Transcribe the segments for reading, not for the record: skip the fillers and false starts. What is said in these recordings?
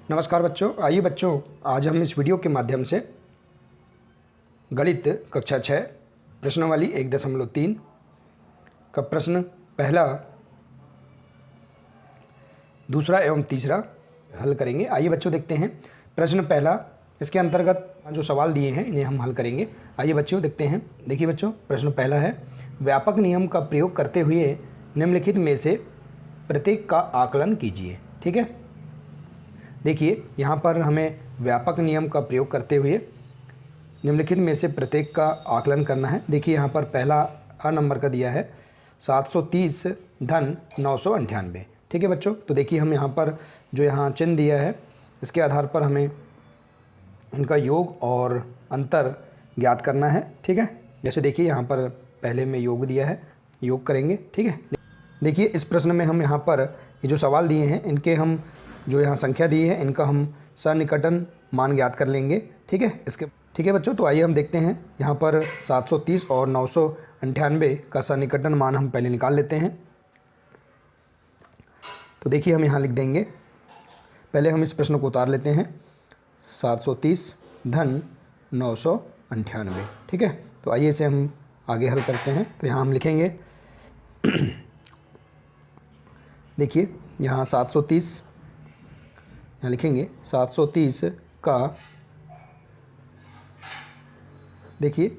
नमस्कार बच्चों, आइए बच्चों आज हम इस वीडियो के माध्यम से गणित कक्षा 6 प्रश्नावली 1.3 का प्रश्न पहला, दूसरा एवं तीसरा हल करेंगे। आइए बच्चों देखते हैं प्रश्न पहला। इसके अंतर्गत जो सवाल दिए हैं इन्हें हम हल करेंगे। आइए बच्चों देखते हैं। देखिए बच्चों, प्रश्न पहला है, व्यापक नियम का प्रयोग करते हुए निम्नलिखित में से प्रत्येक का आकलन कीजिए। ठीक है, देखिए यहाँ पर हमें व्यापक नियम का प्रयोग करते हुए निम्नलिखित में से प्रत्येक का आकलन करना है। देखिए यहाँ पर पहला अ नंबर का दिया है 730 धन 998। ठीक है बच्चों, तो देखिए हम यहाँ पर जो यहाँ चिन्ह दिया है इसके आधार पर हमें इनका योग और अंतर ज्ञात करना है। ठीक है, जैसे देखिए यहाँ पर पहले में योग दिया है, योग करेंगे। ठीक है, देखिए इस प्रश्न में हम यहाँ पर ये जो सवाल दिए हैं इनके हम जो यहाँ संख्या दी है इनका हम सन्निकटन मान ज्ञात कर लेंगे। ठीक है, ठीक है बच्चों, तो आइए हम देखते हैं यहाँ पर 730 और 998 का सन्निकटन मान हम पहले निकाल लेते हैं। तो देखिए हम यहाँ लिख देंगे, पहले हम इस प्रश्न को उतार लेते हैं 730 धन 998। ठीक है, तो आइए इसे हम आगे हल करते हैं। तो यहाँ हम लिखेंगे देखिए यहाँ 730 यहाँ लिखेंगे 730 का, देखिए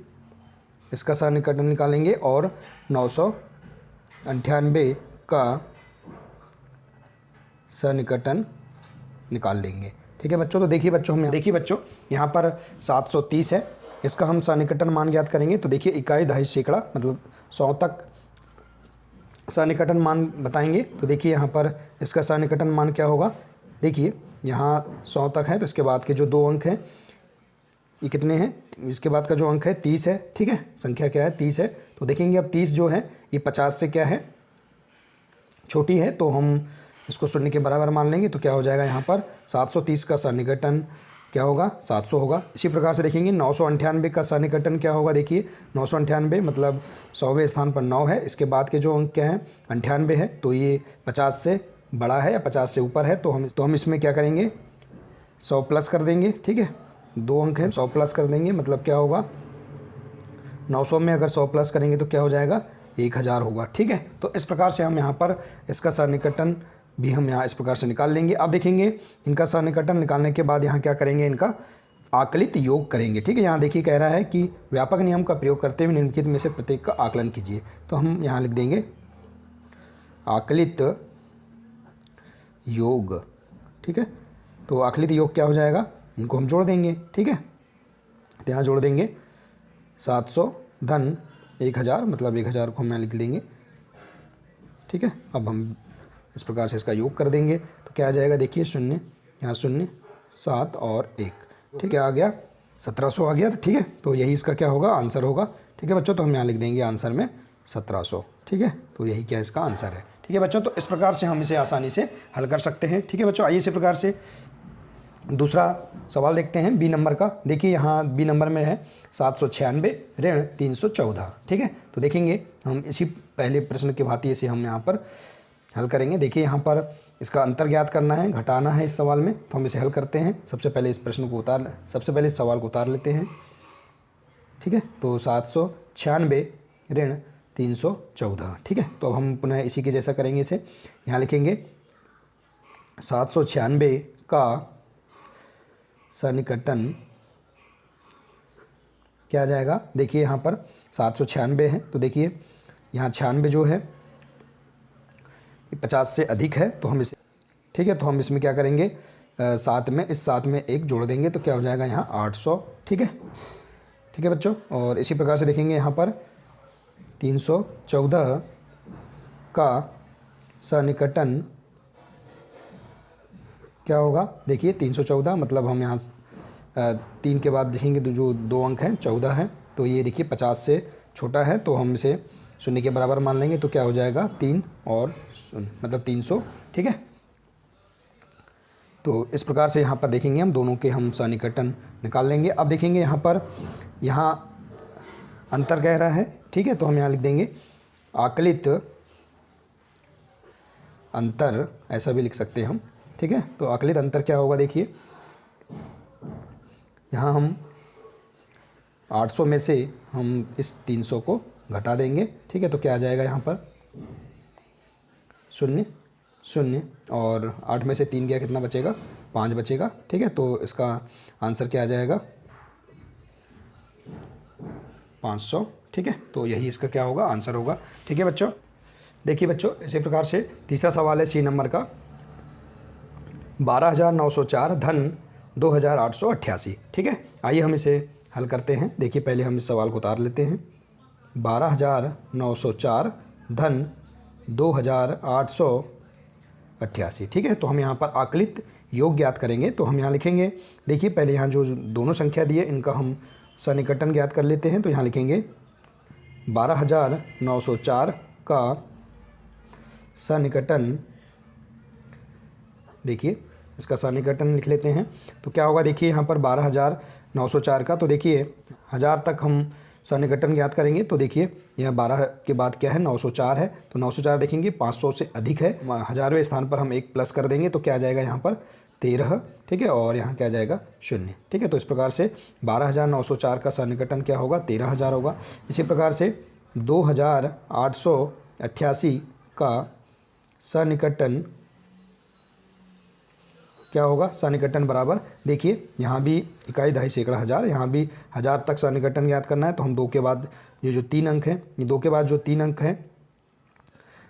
इसका सन्निकटन निकालेंगे और 998 का सन्निकटन निकाल लेंगे। ठीक है बच्चों, तो देखिए बच्चों यहाँ पर 730 है, इसका हम सन्निकटन मान ज्ञात करेंगे। तो देखिए इकाई दहाई सैकड़ा मतलब 100 तक सन्निकटन मान बताएंगे। तो देखिए यहाँ पर इसका सन्निकटन मान क्या होगा, देखिए यहाँ 100 तक है तो इसके बाद के जो दो अंक हैं ये कितने हैं, इसके बाद का जो अंक है 30 है। ठीक है, संख्या क्या है 30 है। तो देखेंगे अब 30 जो है ये 50 से क्या है छोटी है, तो हम इसको शून्य के बराबर मान लेंगे। तो क्या हो जाएगा यहाँ पर 730 का सन्निकटन क्या होगा 700 होगा। इसी प्रकार से देखेंगे 998 का सन्निकटन क्या होगा, देखिए 998 मतलब 100वें स्थान पर 9 है, इसके बाद के जो अंक क्या है 98 है, तो ये 50 से बड़ा है या 50 से ऊपर है। तो हम इसमें क्या करेंगे 100 प्लस कर देंगे। ठीक है, दो अंक है 100 प्लस कर देंगे, मतलब क्या होगा 900 में अगर 100 प्लस करेंगे तो क्या हो जाएगा 1000 होगा। ठीक है, तो इस प्रकार से हम यहाँ पर इसका सन्निकटन भी हम यहाँ इस प्रकार से निकाल लेंगे। अब देखेंगे इनका सन्निकटन निकालने के बाद यहाँ क्या करेंगे, इनका आकलित योग करेंगे। ठीक है, यहाँ देखिए कह रहा है कि व्यापक नियम का प्रयोग करते हुए निम्नलिखित में से प्रत्येक का आकलन कीजिए। तो हम यहाँ लिख देंगे आकलित योग। ठीक है, तो आकलित योग क्या हो जाएगा, इनको हम जोड़ देंगे। ठीक है, तो यहाँ जोड़ देंगे 700 धन 1000 मतलब 1000 को हम यहाँ लिख देंगे। ठीक है, अब हम इस प्रकार से इसका योग कर देंगे तो क्या आ जाएगा, देखिए शून्य यहाँ शून्य 7 और 1। ठीक है, आ गया 1700 आ गया। तो ठीक है, तो यही इसका क्या होगा आंसर होगा। ठीक है बच्चों, तो हम यहाँ लिख देंगे आंसर में 1700। ठीक है, तो यही क्या इसका आंसर है। ठीक है बच्चों, तो इस प्रकार से हम इसे आसानी से हल कर सकते हैं। ठीक है बच्चों, आइए इसी प्रकार से दूसरा सवाल देखते हैं बी नंबर का। देखिए यहाँ बी नंबर में है 796 ऋण 314। ठीक है, तो देखेंगे हम इसी पहले प्रश्न के भांति इसे हम यहाँ पर हल करेंगे। देखिए यहाँ पर इसका अंतर ज्ञात करना है, घटाना है इस सवाल में, तो हम इसे हल करते हैं। सबसे पहले इस सवाल को उतार लेते हैं। ठीक है, तो 796 ऋण 314। ठीक है, तो अब हम पुनः इसी के जैसा करेंगे। इसे यहाँ लिखेंगे 796 का सन्निकटन क्या आ जाएगा, देखिए यहाँ पर 796 है, तो देखिए यहाँ 96 जो है 50 से अधिक है, तो हम इसे, ठीक है, तो हम इसमें क्या करेंगे साथ में एक जोड़ देंगे तो क्या हो जाएगा यहाँ 800। ठीक है, ठीक है बच्चों, और इसी प्रकार से देखेंगे यहाँ पर 314 का सन्निकटन क्या होगा, देखिए 314 मतलब हम यहाँ 3 के बाद देखेंगे तो जो दो अंक हैं 14 है, तो ये देखिए 50 से छोटा है, तो हम इसे शून्य के बराबर मान लेंगे। तो क्या हो जाएगा 3 और शून्य मतलब 300। ठीक है, तो इस प्रकार से यहाँ पर देखेंगे हम दोनों के हम सन्निकटन निकाल लेंगे। अब देखेंगे यहाँ पर यहाँ अंतर कह रहा है। ठीक है, तो हम यहाँ लिख देंगे आकलित अंतर, ऐसा भी लिख सकते हैं हम, ठीक है। तो आकलित अंतर क्या होगा, देखिए यहाँ हम 800 में से हम इस 300 को घटा देंगे, ठीक है। तो क्या आ जाएगा यहाँ पर 0 0 और 8 में से 3 गया, कितना बचेगा 5 बचेगा, ठीक है। तो इसका आंसर क्या आ जाएगा 500, ठीक है। तो यही इसका क्या होगा आंसर होगा, ठीक है बच्चों। देखिए बच्चों इसी प्रकार से तीसरा सवाल है सी नंबर का 12,904 धन 2,888, ठीक है। आइए हम इसे हल करते हैं। देखिए पहले हम इस सवाल को उतार लेते हैं। 12,904 धन 2,888, ठीक है। तो हम यहाँ पर आकलित योग ज्ञात करेंगे। तो हम यहाँ लिखेंगे, देखिए पहले यहाँ जो दोनों संख्या दी है इनका हम सन्निकटन ज्ञात कर लेते हैं। तो यहाँ लिखेंगे 12,904 का सन्निकटन, देखिए इसका सन्निकटन लिख लेते हैं। तो क्या होगा, देखिए यहाँ पर 12,904 का, तो देखिए 1000 तक हम सन्निकटन ज्ञात करेंगे। तो देखिए यह 12 के बाद क्या है 904 है, तो 904 देखेंगे 500 से अधिक है, 1000वें स्थान पर हम 1 प्लस कर देंगे तो क्या आ जाएगा यहाँ पर 13, ठीक है। और यहाँ क्या आ जाएगा 0, ठीक है। तो इस प्रकार से 12,904 का सन्निकटन क्या होगा 13,000 होगा। इसी प्रकार से 2,888 का सन्निकटन क्या होगा, सन्निकटन बराबर, देखिए यहाँ भी इकाई दहाई सैकड़ा हज़ार, यहाँ भी 1000 तक सन्निकटन ज्ञात करना है। तो हम 2 के बाद ये जो 3 अंक हैं, ये 2 के बाद जो 3 अंक हैं,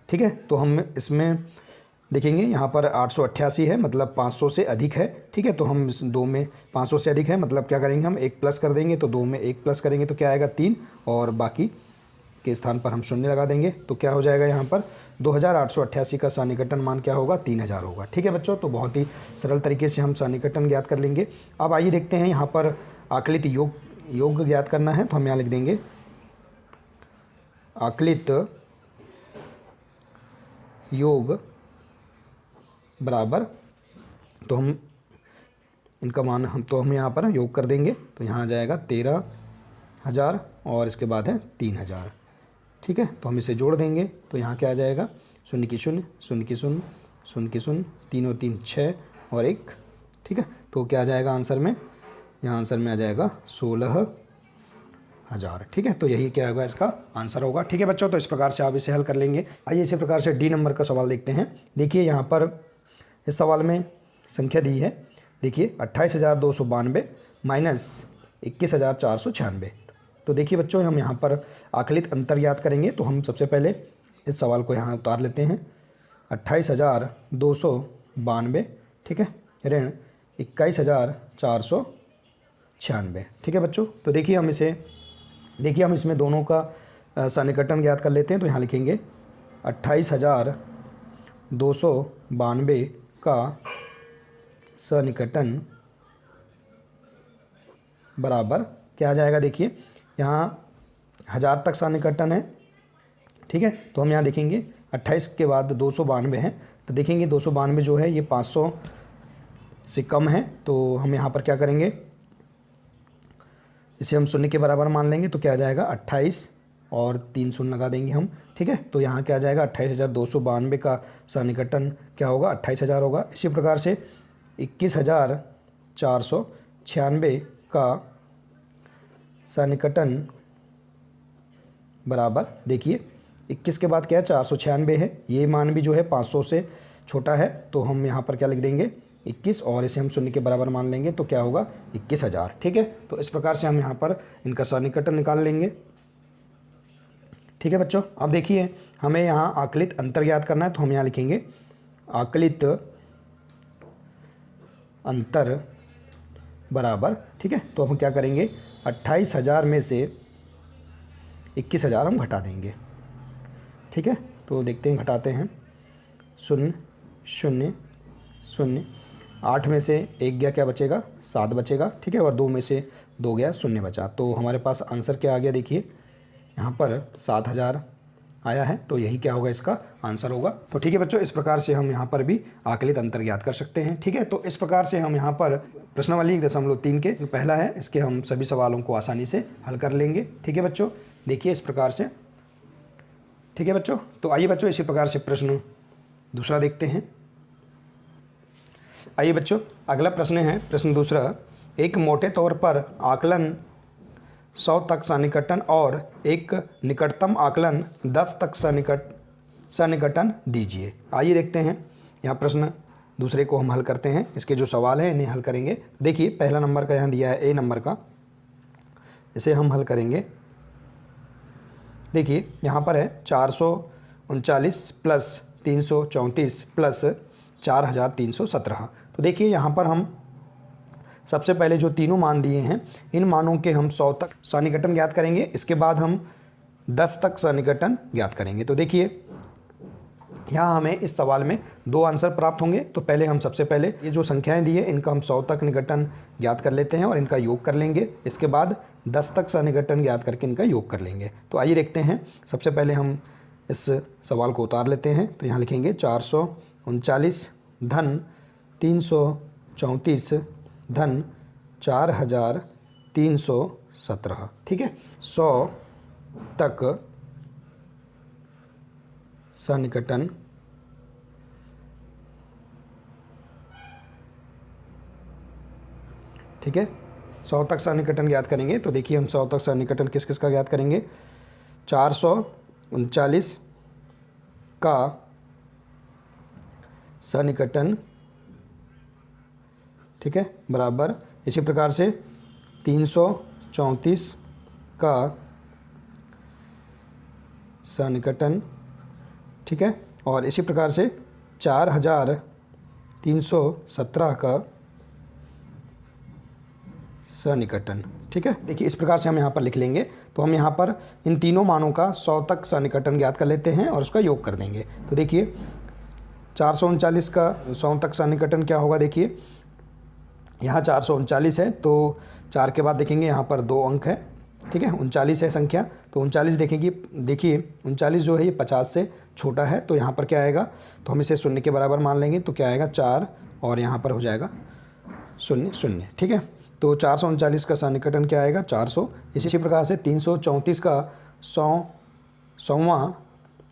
ठीक है। तो हम इसमें देखेंगे यहाँ पर 888 है मतलब 500 से अधिक है, ठीक है। तो हम इस 2 में 500 से अधिक है मतलब क्या करेंगे हम 1 प्लस कर देंगे। तो 2 में 1 प्लस करेंगे तो क्या आएगा 3 और बाकी के स्थान पर हम 0 लगा देंगे। तो क्या हो जाएगा यहाँ पर 2,888 का सन्निकटन मान क्या होगा 3,000 होगा, ठीक है बच्चों। तो बहुत ही सरल तरीके से हम सन्निकटन ज्ञात कर लेंगे। अब आइए देखते हैं यहाँ पर आकलित योग ज्ञात करना है। तो हम यहाँ लिख देंगे आकलित योग बराबर, तो हम इनका मान हम यहाँ पर योग कर देंगे। तो यहाँ आ जाएगा 13,000 और इसके बाद है 3,000, ठीक है। तो हम इसे जोड़ देंगे तो यहाँ क्या आ जाएगा 0 की 0 0 की 0 0 की 0 3 और 3 6 और 1, ठीक है। तो क्या आ जाएगा आंसर में, यहाँ आंसर में आ जाएगा 16,000, ठीक है। तो यही क्या होगा इसका आंसर होगा, ठीक है बच्चों। तो इस प्रकार से आप इसे हल कर लेंगे। आइए इसी प्रकार से डी नंबर का सवाल देखते हैं। देखिए यहाँ पर इस सवाल में संख्या दी है, देखिए 28,292 माइनस 21,496। तो देखिए बच्चों हम यहाँ पर आकलित अंतर ज्ञात करेंगे। तो हम सबसे पहले इस सवाल को यहाँ उतार लेते हैं। 28,292, ठीक है, ऋण 21,496, ठीक है बच्चों। तो देखिए हम इसमें दोनों का सन्निकटन ज्ञात कर लेते हैं। तो यहाँ लिखेंगे 28,292 का सन्निकटन बराबर क्या आ जाएगा, देखिए यहाँ 1000 तक सन्निकटन है, ठीक है। तो हम यहाँ देखेंगे 28 के बाद 292 है, तो देखेंगे 292 जो है ये 500 से कम है। तो हम यहाँ पर क्या करेंगे, इसे हम 0 के बराबर मान लेंगे। तो क्या आ जाएगा 28 और 3 शून्य लगा देंगे हम, ठीक है। तो यहाँ क्या आ जाएगा 28,292 का सन्निकटन क्या होगा 28,000 होगा। इसी प्रकार से 21,496 का सन्निकटन बराबर, देखिए 21 के बाद क्या है 496 है, ये मान भी जो है 500 से छोटा है। तो हम यहाँ पर क्या लिख देंगे 21 और इसे हम 0 के बराबर मान लेंगे। तो क्या होगा 21,000, ठीक है। तो इस प्रकार से हम यहाँ पर इनका सन्निकटन निकाल लेंगे, ठीक है बच्चों। अब देखिए हमें यहाँ आकलित अंतर ज्ञात करना है। तो हम यहाँ लिखेंगे आकलित अंतर बराबर, ठीक है। तो हम क्या करेंगे 28,000 में से 21,000 हम घटा देंगे, ठीक है। तो देखते हैं घटाते हैं 0 0 0, 8 में से 1 गया क्या बचेगा 7 बचेगा, ठीक है। और 2 में से 2 गया 0 बचा। तो हमारे पास आंसर क्या आ गया, देखिए यहाँ पर 7,000 आया है। तो यही क्या होगा इसका आंसर होगा। तो ठीक है बच्चों, इस प्रकार से हम यहाँ पर भी आकलित अंतर ज्ञात कर सकते हैं, ठीक है। तो इस प्रकार से हम यहाँ पर प्रश्नावली 1.3 के जो पहला है इसके हम सभी सवालों को आसानी से हल कर लेंगे, ठीक है बच्चों। देखिए इस प्रकार से, ठीक है बच्चों। तो आइए बच्चों इसी प्रकार से प्रश्न दूसरा देखते हैं। आइए बच्चों, अगला प्रश्न है प्रश्न दूसरा। एक मोटे तौर पर आकलन 100 तक सन्निकटन और एक निकटतम आकलन 10 तक सन्निकटन दीजिए। आइए देखते हैं, यहाँ प्रश्न दूसरे को हम हल करते हैं। इसके जो सवाल हैं इन्हें हल करेंगे। देखिए पहला नंबर का यहाँ दिया है ए नंबर का, इसे हम हल करेंगे। देखिए यहाँ पर है 439 प्लस 334 प्लस 4317। तो देखिए यहाँ पर हम सबसे पहले जो तीनों मान दिए हैं इन मानों के हम 100 तक सन्निकटन ज्ञात करेंगे। इसके बाद हम 10 तक सन्निकटन ज्ञात करेंगे। तो देखिए यहाँ हमें इस सवाल में 2 आंसर प्राप्त होंगे। तो पहले हम सबसे पहले ये जो संख्याएं दी है इनका हम 100 तक निकटन ज्ञात कर लेते हैं और इनका योग कर लेंगे। इसके बाद 10 तक सन्निकटन ज्ञात करके इनका योग कर लेंगे। तो आइए देखते हैं, सबसे पहले हम इस सवाल को उतार लेते हैं। तो यहाँ लिखेंगे 439 धन 334 धन 4317। ठीक है, 100 तक सन्निकटन ठीक है, 100 तक सन्निकटन ज्ञात करेंगे। तो देखिए हम 100 तक सन्निकटन किस किस का ज्ञात करेंगे। 439 का सन्निकटन ठीक है बराबर, इसी प्रकार से 334 का सन्निकटन ठीक है, और इसी प्रकार से 4317 का सन्निकटन ठीक है। देखिए इस प्रकार से हम यहाँ पर लिख लेंगे। तो हम यहाँ पर इन तीनों मानों का 100 तक सन्निकटन ज्ञात कर लेते हैं और उसका योग कर देंगे। तो देखिए 439 का 100 तक सन्निकटन क्या होगा। देखिए यहाँ 439 है तो 4 के बाद देखेंगे यहाँ पर 2 अंक है ठीक है, 39 है संख्या। तो 39 देखेंगे, देखिए 39 जो है ये 50 से छोटा है। तो यहाँ पर क्या आएगा, तो हम इसे 0 के बराबर मान लेंगे। तो क्या आएगा 4 और यहाँ पर हो जाएगा 0 0 ठीक है। तो 439 का सन्निकटन क्या आएगा 400। इसी प्रकार से 334 का 100वां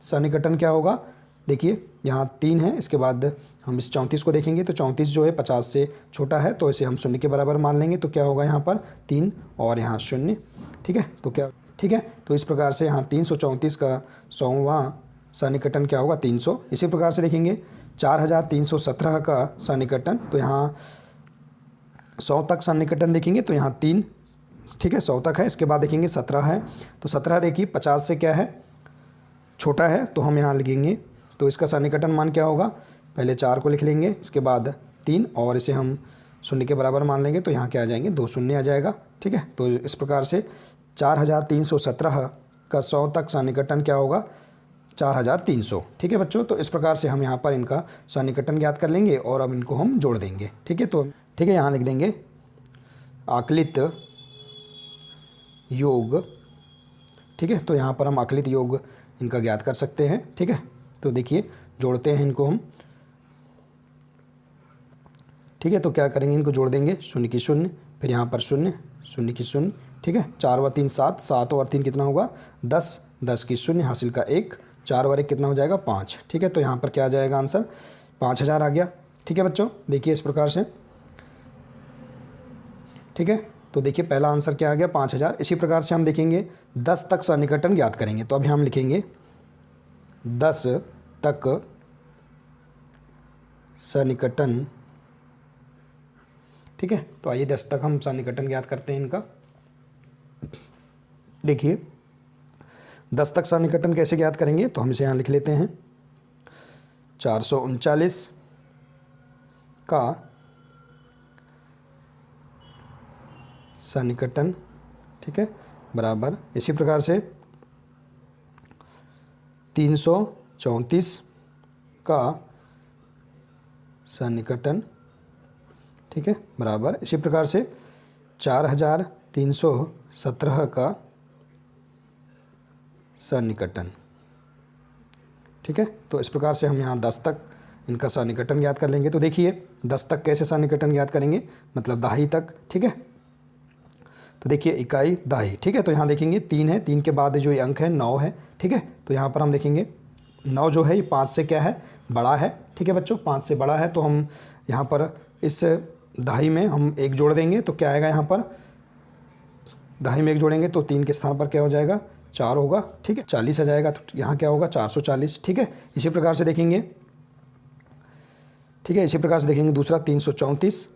सन्निकटन क्या होगा। देखिए यहाँ 3 है, इसके बाद हम इस 34 को देखेंगे तो 34 जो है 50 से छोटा है तो इसे हम 0 के बराबर मान लेंगे। तो क्या होगा यहाँ पर 3 और यहाँ 0 ठीक है। तो क्या ठीक है, तो इस प्रकार से यहाँ 334 का 100वां सन्निकटन क्या होगा 300। इसी प्रकार से देखेंगे 4317 का सन्निकटन, तो यहाँ 100 तक सन्निकटन देखेंगे तो यहाँ 3 ठीक है 100 तक है। इसके बाद देखेंगे 17 है, तो 17 देखिए 50 से क्या है छोटा है, तो हम यहाँ लिखेंगे। तो इसका सन्निकटन मान क्या होगा, पहले 4 को लिख लेंगे, इसके बाद 3 और इसे हम 0 के बराबर मान लेंगे। तो यहाँ क्या आ जाएंगे 2 शून्य आ जाएगा ठीक है। तो इस प्रकार से 4317 का 100 तक सन्निकटन क्या होगा 4300 ठीक है बच्चों। तो इस प्रकार से हम यहाँ पर इनका सन्निकटन ज्ञात कर लेंगे और अब इनको हम जोड़ देंगे ठीक है। तो ठीक है, यहाँ लिख देंगे आकलित योग ठीक है। तो यहाँ पर हम आकलित योग इनका ज्ञात कर सकते हैं ठीक है। तो देखिए जोड़ते हैं इनको हम ठीक है। तो क्या करेंगे, इनको जोड़ देंगे 0 की 0, फिर यहाँ पर 0 0 की 0 ठीक है। 4 व 3 7, 7 और 3 कितना होगा 10, 10 की 0 हासिल का 1, 4 और 1 कितना हो जाएगा 5 ठीक है। तो यहाँ पर क्या आ जाएगा आंसर 5000 आ गया ठीक है बच्चों। देखिए इस प्रकार से ठीक है। तो देखिए पहला आंसर क्या आ गया 5000। इसी प्रकार से हम देखेंगे 10 तक सन्निकटन ज्ञात करेंगे। तो अभी हम लिखेंगे 10 तक सन्निकटन ठीक है। तो आइए 10 तक हम सन्निकटन ज्ञात करते हैं इनका। देखिए 10 तक सन्निकटन कैसे ज्ञात करेंगे, तो हम इसे यहाँ लिख लेते हैं 439 का सन्निकटन ठीक है बराबर, इसी प्रकार से 334 का सन्निकटन ठीक है बराबर, इसी प्रकार से 4317 का सन्निकटन ठीक है। तो इस प्रकार से हम यहाँ 10 तक इनका सन्निकटन ज्ञात कर लेंगे। तो देखिए 10 तक कैसे सन्निकटन ज्ञात करेंगे, मतलब दहाई तक ठीक है। तो देखिए इकाई दहाई ठीक है। तो यहाँ देखेंगे 3 है, 3 के बाद जो ये अंक है 9 है ठीक है। तो यहाँ पर हम देखेंगे 9 जो है ये 5 से क्या है बड़ा है ठीक है बच्चों, 5 से बड़ा है। तो हम यहाँ पर इस दहाई में हम 1 जोड़ देंगे तो क्या आएगा यहाँ पर, दहाई में 1 जोड़ेंगे तो 3 के स्थान पर क्या हो जाएगा, 4 होगा। ठीक है, 40 आ जाएगा तो यहाँ क्या होगा, 440। ठीक है, इसी प्रकार से देखेंगे, ठीक है, इसी प्रकार से देखेंगे दूसरा 334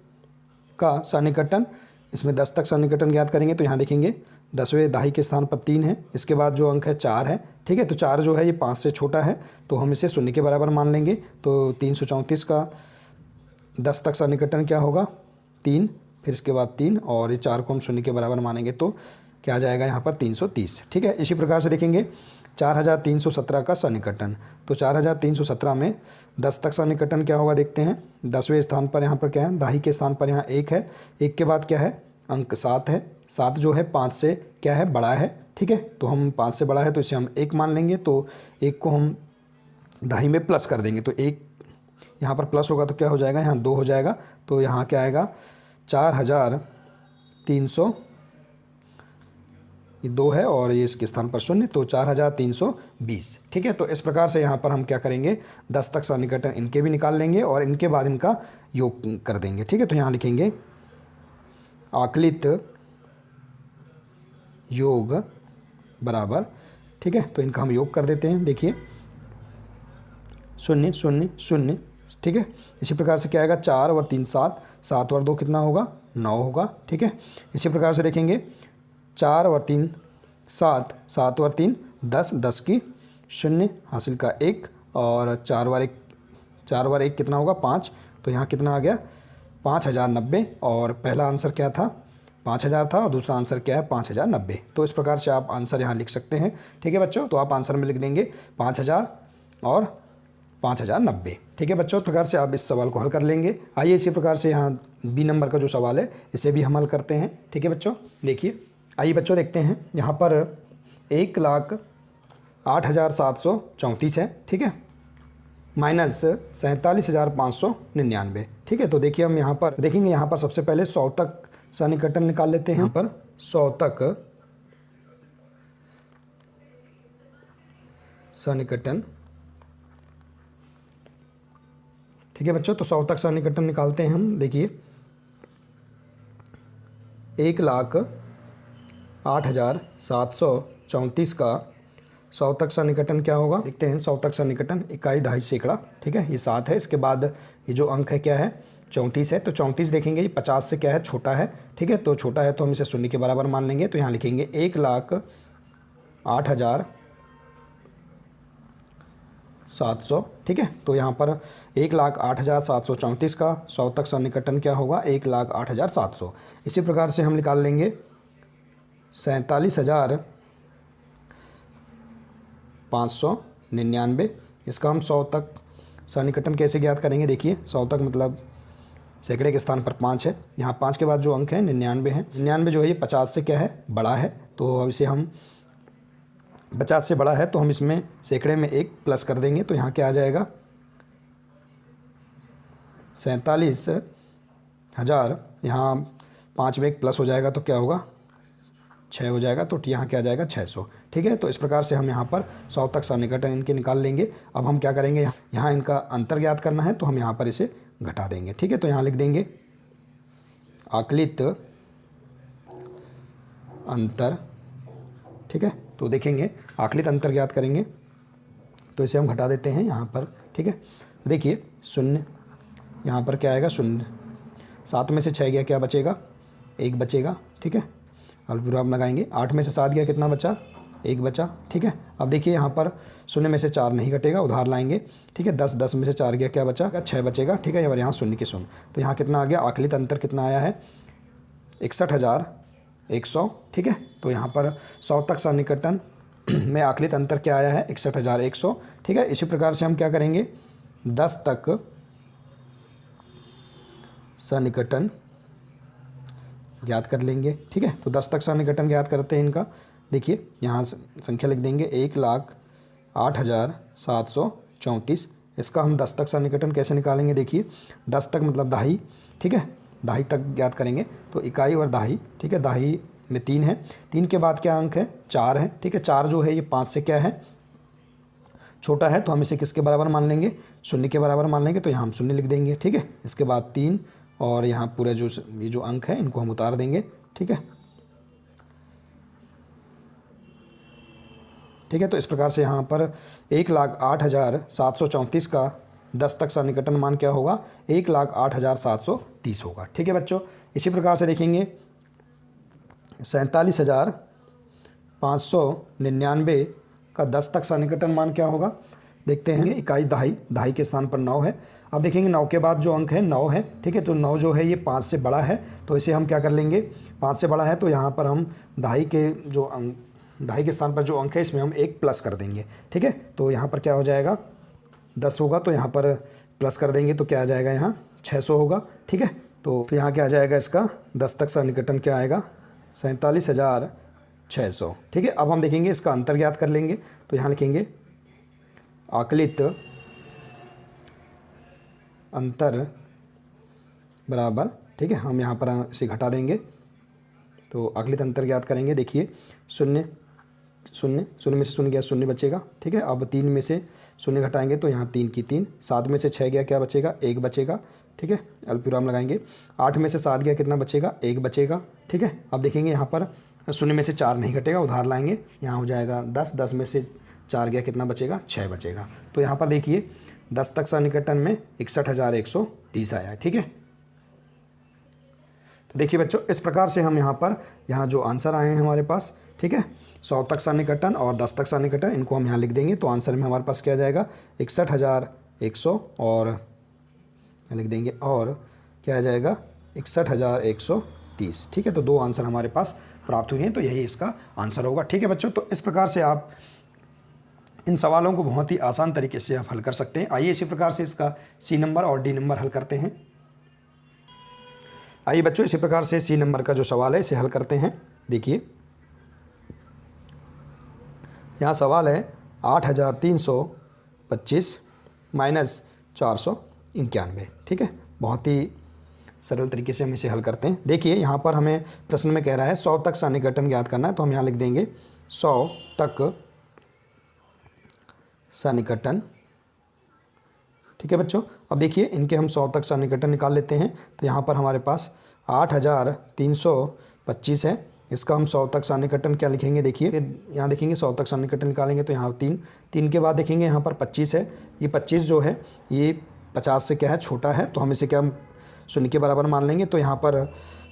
का सन्निकटन। इसमें 10 तक सन्निकटन ज्ञात करेंगे तो यहाँ देखेंगे 10वें दहाई के स्थान पर 3 है, इसके बाद जो अंक है 4 है। ठीक है, तो 4 जो है ये 5 से छोटा है तो हम इसे शून्य के बराबर मान लेंगे। तो 334 का 10 तक सन्निकटन क्या होगा, 3, फिर इसके बाद 3 और ये 4 को हम शून्य के बराबर मानेंगे तो क्या आ जाएगा यहाँ पर 330। ठीक है, इसी प्रकार से देखेंगे 4317 का सन्निकटन। तो 4317 में 10 तक सन्निकटन क्या होगा देखते हैं। 10वें स्थान पर यहाँ पर क्या है, दहाई के स्थान पर यहाँ 1 है, 1 के बाद क्या है, अंक 7 है। 7 जो है 5 से क्या है, बड़ा है। ठीक है, तो हम 5 से बड़ा है तो इसे हम 1 मान लेंगे। तो 1 को हम दहाई में प्लस कर देंगे तो 1 यहाँ पर प्लस होगा तो क्या हो जाएगा, यहाँ 2 हो जाएगा। तो यहाँ क्या आएगा, 4300, ये 2 है और ये इसके स्थान पर 0 तो 4320। ठीक है, तो इस प्रकार से यहाँ पर हम क्या करेंगे, 10 तक सन्निकटन इनके भी निकाल लेंगे और इनके बाद इनका योग कर देंगे। ठीक है, तो यहाँ लिखेंगे आकलित योग बराबर, ठीक है, तो इनका हम योग कर देते हैं। देखिए 0 0 0। ठीक है, इसी प्रकार से क्या आएगा, 4 और 3 7, 7 और 2 कितना होगा, 9 होगा। ठीक है, इसी प्रकार से देखेंगे 4 और 3 7, 7 और 3 10, 10 की 0 हासिल का 1 और 4 और 1 कितना होगा, 5। तो यहाँ कितना आ गया, 5090। और पहला आंसर क्या था, 5000 था और दूसरा आंसर क्या है, 5090। तो इस प्रकार से आप आंसर यहाँ लिख सकते हैं। ठीक है बच्चों, तो आप आंसर में लिख देंगे 5000 और 5090। ठीक है बच्चों, इस प्रकार से आप इस सवाल को हल कर लेंगे। आइए इसी प्रकार से यहाँ बी नंबर का जो सवाल है इसे भी हम हल करते हैं। ठीक है बच्चों, देखिए, आइए बच्चों देखते हैं। यहाँ पर 1,08,734 है। ठीक है, माइनस 47,599। ठीक है, तो देखिए हम यहाँ पर देखेंगे, यहाँ पर सबसे पहले 100 तक सन्निकटन निकाल लेते हैं। यहाँ पर 100 तक सन्निकटन। ठीक है बच्चों, तो 100 तक सन्निकटन निकालते हैं हम। देखिए 1,08,734 का 100 तक सन्निकटन क्या होगा, देखते हैं। 100 तक सन्निकटन इकाई दहाई सैकड़ा। ठीक है, ये 7 है, इसके बाद ये जो अंक है क्या है, 34 है। तो 34 देखेंगे ये 50 से क्या है, छोटा है। ठीक है, तो छोटा है तो हम इसे शून्य के बराबर मान लेंगे। तो यहाँ लिखेंगे 1,08,700। ठीक है, तो यहाँ पर 1,08,734 का 100 तक सन्निकटन क्या होगा, 1,08,700। इसी प्रकार से हम निकाल लेंगे 47,599। इसका हम 100 तक सन्निकटन कैसे ज्ञात करेंगे, देखिए 100 तक मतलब सैकड़े के स्थान पर 5 है। यहाँ 5 के बाद जो अंक है 99 है। 99 जो है ये 50 से क्या है, बड़ा है। तो अब इसे हम 50 से बड़ा है तो हम इसमें सैकड़े में 1 प्लस कर देंगे। तो यहाँ क्या आ जाएगा, 47,000, यहाँ 5 में 1 प्लस हो जाएगा तो क्या होगा, 6 हो जाएगा। तो यहाँ क्या आ जाएगा, 600। ठीक है, तो इस प्रकार से हम यहाँ पर 100 तक सन्निकटन इनके निकाल लेंगे। अब हम क्या करेंगे, यहाँ इनका अंतर ज्ञात करना है तो हम यहाँ पर इसे घटा देंगे। ठीक है, तो यहाँ लिख देंगे आकलित अंतर। ठीक है, तो देखेंगे आकलित अंतर ज्ञात करेंगे तो इसे हम घटा देते हैं यहाँ पर। ठीक है, तो देखिए 0, यहाँ पर क्या आएगा, 0। 7 में से 6 गया, क्या बचेगा, 1 बचेगा। ठीक है, अल्पविराम लगाएंगे। 8 में से 7 गया, कितना बचा, 1 बचा। ठीक है, अब देखिए यहाँ पर 0 में से 4 नहीं घटेगा, उधार लाएंगे। ठीक है, 10 में से 4 गया, क्या बचा, 6 बचेगा। ठीक है, और यहाँ 0 के 0। तो यहाँ कितना आ गया, आकलित अंतर कितना आया है, 61,100। ठीक है, तो यहाँ पर 100 तक सन्निकटन में आकलित अंतर क्या आया है, 61,100। ठीक है, इसी प्रकार से हम क्या करेंगे, 10 तक सन्निकटन ज्ञात कर लेंगे। ठीक है, तो 10 तक सन्निकटन ज्ञात करते हैं इनका। देखिए यहाँ संख्या लिख देंगे 1,08,734। इसका हम 10 तक सन्निकटन कैसे निकालेंगे, देखिए 10 तक मतलब दहाई। ठीक है, दहाई तक ज्ञात करेंगे तो इकाई और दहाई। ठीक है, दहाई में 3 है, 3 के बाद क्या अंक है, 4 है। ठीक है, 4 जो है ये 5 से क्या है, छोटा है। तो हम इसे किसके बराबर मान लेंगे, 0 के बराबर मान लेंगे। तो यहाँ हम 0 लिख देंगे। ठीक है, इसके बाद 3 और यहाँ पूरा जो ये जो अंक है इनको हम उतार देंगे। ठीक है, ठीक है। तो इस प्रकार से यहाँ पर 1,08,734 का 10 तक सन्निकटन मान क्या होगा, 1,08,730 होगा। ठीक है बच्चों, इसी प्रकार से देखेंगे 47,599 का 10 तक सन्निकटन मान क्या होगा। देखते हैं, इकाई दहाई, दहाई के स्थान पर 9 है। अब देखेंगे 9 के बाद जो अंक है 9 है। ठीक है, तो 9 जो है ये 5 से बड़ा है, तो इसे हम क्या कर लेंगे, 5 से बड़ा है तो यहाँ पर हम दहाई के जो अंक, दहाई के स्थान पर जो अंक है इसमें हम 1 प्लस कर देंगे। ठीक है, तो यहाँ पर क्या हो जाएगा, 10 होगा तो यहाँ पर प्लस कर देंगे तो क्या आ जाएगा, यहाँ 600 होगा। ठीक है, तो यहाँ क्या आ जाएगा, इसका 10 तक सन्निकटन क्या आएगा, 47,600। ठीक है, अब हम देखेंगे इसका अंतर ज्ञात कर लेंगे। तो यहाँ लिखेंगे आकलित अंतर बराबर, ठीक है, हम यहाँ पर इसे घटा देंगे तो आकलित अंतर ज्ञात करेंगे। देखिए 0 0 0 में से 0 गया, 0 बचेगा। ठीक है, अब 3 में से 0 घटाएंगे तो यहाँ 3 की 3, 7 में से 6 गया, क्या बचेगा, 1 बचेगा। ठीक है, अल्पविराम लगाएंगे। 8 में से 7 गया, कितना बचेगा, 1 बचेगा। ठीक है, अब देखेंगे यहाँ पर 0 में से 4 नहीं घटेगा, उधार लाएंगे, यहाँ हो जाएगा 10, 10 में से 4 गया, कितना बचेगा, 6 बचेगा। तो यहाँ पर देखिए 10 तक सन्निकटन में 61,130 आया है। ठीक है, तो देखिए बच्चों, इस प्रकार से हम यहाँ जो आंसर आए हैं हमारे पास, ठीक है, 100 तक सन्निकटन और 10 तक सन्निकटन, इनको हम यहाँ लिख देंगे तो आंसर में हमारे पास क्या आ जाएगा, 61,100 और लिख देंगे, और क्या आ जाएगा, 61,130। ठीक है, तो 2 आंसर हमारे पास प्राप्त हुए हैं, तो यही इसका आंसर होगा। ठीक है बच्चों, तो इस प्रकार से आप इन सवालों को बहुत ही आसान तरीके से आप हल कर सकते हैं। आइए इसी प्रकार से इसका सी नंबर और डी नंबर हल करते हैं। आइए बच्चों, इसी प्रकार से सी नंबर का जो सवाल है इसे हल करते हैं। देखिए यहाँ सवाल है 8,325 माइनस 491। ठीक है, बहुत ही सरल तरीके से हम इसे हल करते हैं। देखिए यहाँ पर हमें प्रश्न में कह रहा है 100 तक सन्निकटन ज्ञात करना है, तो हम यहाँ लिख देंगे 100 तक सन्निकटन। ठीक है बच्चों, अब देखिए इनके हम 100 तक सन्निकटन निकाल लेते हैं। तो यहाँ पर हमारे पास 8,325 है, इसका हम 100 तक सन्निकटन क्या लिखेंगे, देखिए यहाँ देखेंगे 100 तक सन्निकटन निकालेंगे तो यहाँ 3 के बाद देखेंगे यहाँ पर 25 है। ये 25 जो है ये 50 से क्या है, छोटा है, तो हम इसे क्या 0 के बराबर मान लेंगे। तो यहाँ पर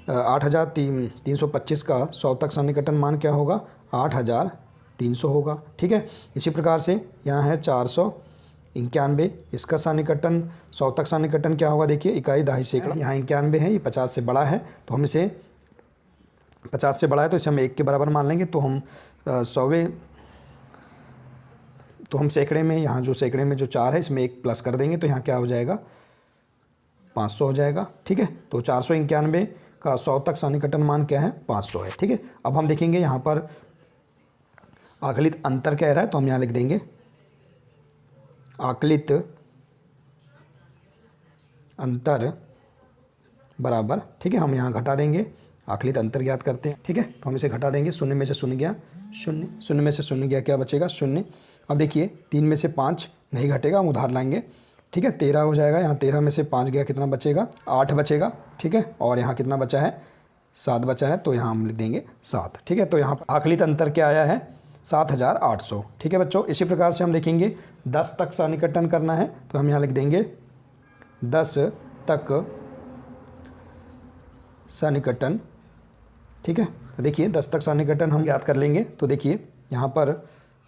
8,325 का 100 तक सन्निकटन मान क्या होगा, 8,300 होगा। ठीक है, इसी प्रकार से यहाँ है 491, इसका सन्निकटन 100 तक सन्निकटन क्या होगा, देखिए इकाई दहाई सैकड़ा, यहाँ 91 है, ये 50 से बड़ा है, तो हम इसे 50 से बड़ा है तो इसे हम 1 के बराबर मान लेंगे। तो हम 100वें, तो हम सैकड़े में, यहाँ जो सैकड़े में जो 4 है इसमें 1 प्लस कर देंगे तो यहाँ क्या हो जाएगा, 500 हो जाएगा। ठीक है, तो 491 का 100 तक सन्निकटन मान क्या है, 500 है। ठीक है, अब हम देखेंगे यहाँ पर आकलित अंतर कह रहा है, तो हम यहाँ लिख देंगे आकलित अंतर बराबर, ठीक है, हम यहाँ घटा देंगे, आकलित अंतर ज्ञात करते हैं। ठीक है, तो हम इसे घटा देंगे, 0 में से 0 गया 0, 0 में से 0 गया, क्या बचेगा, 0। अब देखिए 3 में से 5 नहीं घटेगा, हम उधार लाएंगे। ठीक है, 13 हो जाएगा, यहाँ 13 में से 5 गया, कितना बचेगा, 8 बचेगा। ठीक है, और यहाँ कितना बचा है, 7 बचा है, तो यहाँ हम लिख देंगे 7। ठीक है, तो यहाँ पर आकलित अंतर क्या आया है, 7,800। ठीक है बच्चों, इसी प्रकार से हम देखेंगे 10 तक सन्निकटन करना है, तो हम यहाँ लिख देंगे 10 तक सन्निकटन। ठीक है, तो देखिए 10 तक सन्निकटन हम याद कर लेंगे। तो देखिए यहाँ पर